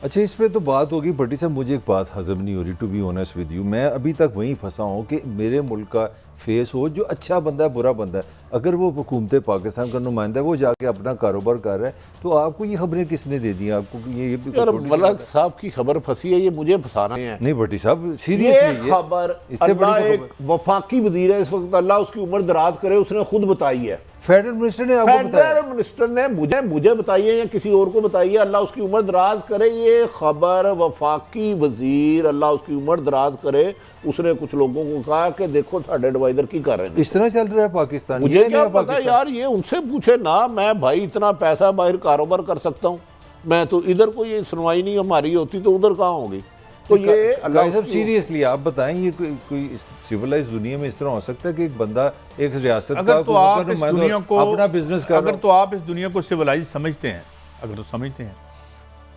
अच्छा, इस पे तो बात होगी भट्टी साहब, मुझे एक बात हजम नहीं हो रही, to be honest with you. मैं अभी तक वहीं फंसा हूँ कि मेरे मुल्क का फेस हो, जो अच्छा बंदा है बुरा बंदा है, अगर वो हुकूमत पाकिस्तान का नुमाइंदा है, वो जाके अपना कारोबार कर रहा है, तो आपको ये खबरें किसने दे दी आपको? ये भी यार, छोटी सी मलक बात है। साहब की खबर फंसी है, ये मुझे फंसाना है। नहीं भट्टी साहब, ये सीरियसली खबर, इससे बड़ी अल्लाह तो एक वफाकी वजीर है इस वक्त, अल्लाह उसकी उम्र दराज करे, उसने खुद बताई है। फेडरल मिनिस्टर ने आपको बताया? फेडरल मिनिस्टर ने मुझे बताई है या किसी और को बताई है, अल्लाह उसकी उम्र दराज करे। ये खबर वफाकी वजीर, अल्लाह उसकी उम्र दराज करे, उसने कुछ लोगों को कहा कि देखो साढ़े एडवाइजर की कर रहे हैं। इस तरह चल रहा है पाकिस्तान। मुझे ये क्या नया पता पाकिस्तान। यार, ये उनसे पूछे ना। मैं भाई इतना पैसा बाहर कारोबार कर सकता हूँ, मैं तो इधर कोई सुनवाई नहीं हमारी होती तो उधर कहाँ होगी? तो ये अल्लाह साहब सीरियसली आप बताएं, ये कोई सिविलाइज दुनिया में इस तरह हो सकता है कि एक बंदा एक रियासत अगर का तो आप इस दुनिया को अपना बिजनेस कर, अगर तो आप इस दुनिया को सिविलाइज समझते हैं, अगर तो समझते हैं,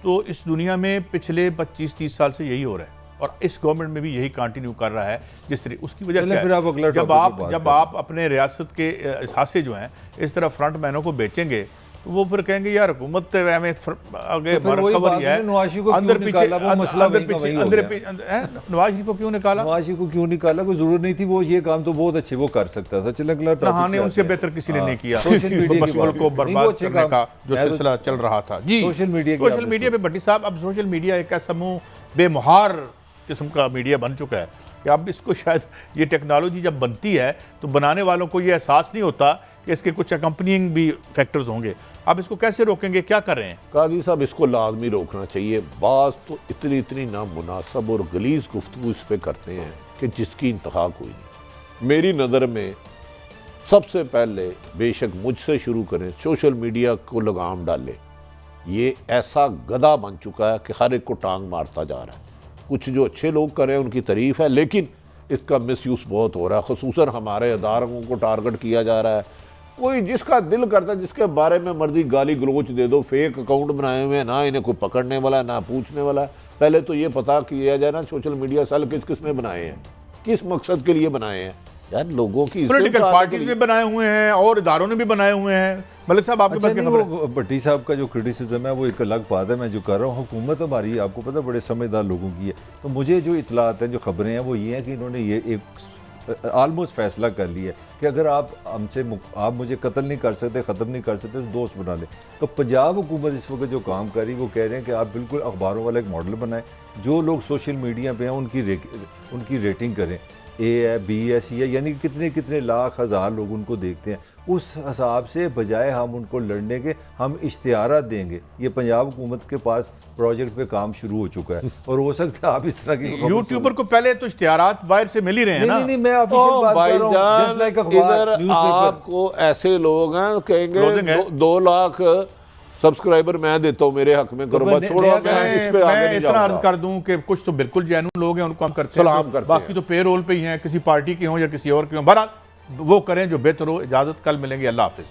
तो इस दुनिया में पिछले 25-30 साल से यही हो रहा है, और इस गवर्नमेंट में भी यही कंटिन्यू कर रहा है। जिस तरह उसकी वजह क्या फिर आप है, अगला जब आप अपने रियासत के हिस्से जो हैं इस तरह फ्रंट मैनों को बेचेंगे, तो वो फिर कहेंगे यार हुकूमत आगे नवाज शरीफ को क्यों निकाला? वो मसला वही का वही हो गया। नवाज शरीफ को क्यों निकाला? नवाज शरीफ को क्यों निकाला? कोई जरूरत नहीं थी, वो ये काम तो बहुत अच्छे वो कर सकता था। चल अगला टॉपिक नहाने उनसे बेहतर किसी ने नहीं किया। सोशल मीडिया बस मुल्क को बर्बाद करने का जो सिलसिला चल रहा था जी, सोशल मीडिया पे भट्टी साहब, अब सोशल मीडिया एक ऐसा मुंह बेमुहार किस्म का मीडिया बन चुका है कि अब इसको शायद ये टेक्नोलॉजी जब बनती है तो बनाने वालों को ये एहसास नहीं होता कि इसके कुछ अकम्पनिंग भी फैक्टर्स होंगे। आप इसको कैसे रोकेंगे, क्या कर रहे हैं? काजी साहब, इसको लाजमी रोकना चाहिए। बास तो इतनी नामुनासब और गलीज गुफ्तगू इस पर करते हैं कि जिसकी इंतहा कोई नहीं। मेरी नज़र में सबसे पहले बेशक मुझसे शुरू करें, सोशल मीडिया को लगाम डाले। ये ऐसा गधा बन चुका है कि हर एक को टांग मारता जा रहा है। कुछ जो अच्छे लोग कर रहे हैं उनकी तारीफ़ है, लेकिन इसका मिसयूज़ बहुत हो रहा है। ख़ुसूसन हमारे अदारों को टारगेट किया जा रहा है। कोई जिसका दिल करता है, जिसके बारे में मर्जी गाली गलोच दे दो, फेक अकाउंट बनाए हुए हैं, ना इन्हें कोई पकड़ने वाला है ना पूछने वाला है। पहले तो ये पता किया जाए ना सोशल मीडिया सेल किसने बनाए हैं, किस मकसद के लिए बनाए हैं। यार लोगों की पॉलिटिकल पार्टीज भी बनाए हुए हैं और इदारों ने भी बनाए हुए हैं। मलिक साहब, आपके पास क्या खबर है? वो भट्टी साहब का जो क्रिटिसिज्म है वो एक अलग बात है। मैं जो कर रहा हूँ, हुकूमत हमारी आपको पता बड़े समझदार लोगों की है। तो मुझे जो इतलात हैं, जो खबरें हैं, वो ये हैं कि इन्होंने ये एक ऑलमोस्ट फैसला कर लिया है कि अगर आप मुझे कत्ल नहीं कर सकते, ख़त्म नहीं कर सकते, तो दोस्त बना लें। तो पंजाब हुकूमत इस वक्त जो काम कर रही है वो कह रहे हैं कि आप बिल्कुल अखबारों वाला एक मॉडल बनाएं, जो लोग सोशल मीडिया पे हैं उनकी रेटिंग करें, ए है, बी है, सी है, यानी कितने कितने लाख हज़ार लोग उनको देखते हैं। उस हिसाब से बजाय हम उनको लड़ने के हम इश्तिहारात देंगे। ये पंजाब हुकूमत के पास प्रोजेक्ट पे काम शुरू हो चुका है और हो सकता है आप इस तरह की यूट्यूबर को पहले तो इश्तिहारात बाहर से मिल ही रहे हैं ना। नहीं, मैं ऑफिशियल बात कर रहा हूं, जस्ट लाइक अखबार, इधर न्यूज़पेपर। आपको ऐसे लोग हैं कहेंगे Closing है। 2 लाख सब्सक्राइबर मैं देता हूं, मेरे हक में करो, मैं- बस छोड़ो, मैं- मैं इस पे आगे मैं नहीं इतना अर्ज जाऊंगा। कर दूं कि कुछ तो बिल्कुल जेन्युइन लोग हैं, उनको हम करते सलाम हैं, करते बाकी हैं। तो पे रोल पे ही हैं, किसी पार्टी के हों या किसी और के हों। बहरहाल वो करें जो बेहतर हो। इजाजत, कल मिलेंगे। अल्लाह हाफिज।